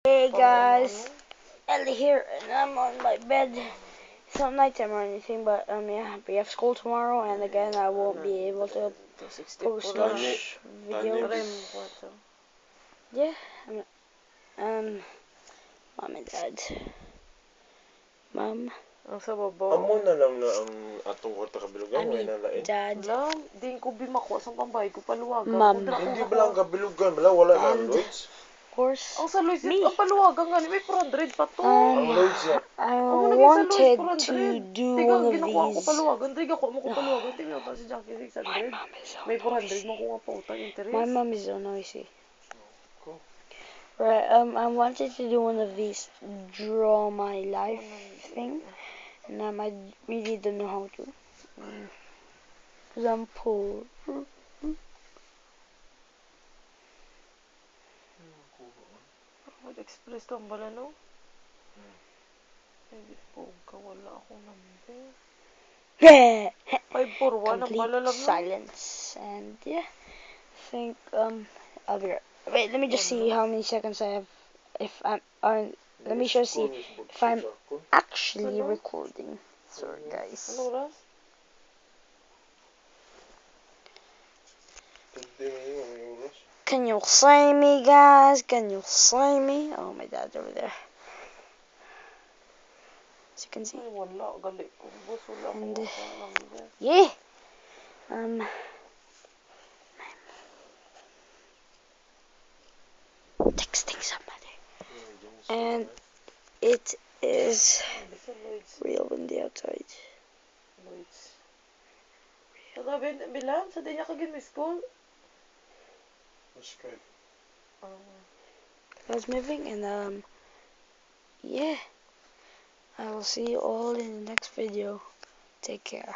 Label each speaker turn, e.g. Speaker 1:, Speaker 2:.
Speaker 1: Hey guys, Ellie here, and I'm on my bed. It's not nighttime or anything, but yeah, we have school tomorrow, and again I won't be able to post much videos. Yeah, mom and dad. Mom.
Speaker 2: Ang sa baba.
Speaker 3: Amo na lang na ang atong kwarta kabilugan,
Speaker 1: I mean,
Speaker 3: na lain.
Speaker 1: dad.
Speaker 2: Wala, di ko bimakuha sa pambay ko paluwagan.
Speaker 1: Mom.
Speaker 3: Hindi ba lang kabilugan, wala na ang
Speaker 1: And
Speaker 3: Lloyds.
Speaker 1: of course,
Speaker 2: Ang sa Lloyds,
Speaker 1: me.
Speaker 2: ang paluwagan nga, may 400 pa to.
Speaker 3: Ang Lloyds yan.
Speaker 1: I
Speaker 2: Amo lagi sa Lloyds,
Speaker 1: wanted
Speaker 2: 400.
Speaker 1: to do
Speaker 2: Tiga,
Speaker 1: one of
Speaker 2: ginakuha ko
Speaker 1: these.
Speaker 2: paluwagan. Tiga, kuha mo ko paluwagan. Tiga, pa si Jackie 600. May 400 mo kuha pa utang interest.
Speaker 1: My mom is so noisy.
Speaker 3: Cool.
Speaker 1: Right, I wanted to do one of these draw my life thing, and I really don't know how to, because I'm poor.
Speaker 2: Mag-express ka ang bala, no? Hindi po ka, wala akong number. 541 ang bala
Speaker 1: Complete
Speaker 2: lang, no?
Speaker 1: silence, and yeah, I think I'll be right. Wait, let me just see how many seconds I have. If let me just see if I'm actually recording. Sorry, guys.
Speaker 2: Ano oras?
Speaker 1: Can you see me, guys? Can you see me? Oh, my dad's over there. As you can see.
Speaker 2: Ay, wala. Gali ko. Bus, wala akong
Speaker 1: And,
Speaker 2: account number.
Speaker 1: yeah. Texting somebody. And it is real windy outside.
Speaker 2: Lloyds. Sa bilang, sa di niya kagin may school.
Speaker 1: I was moving, and yeah. I will see you all in the next video. Take care.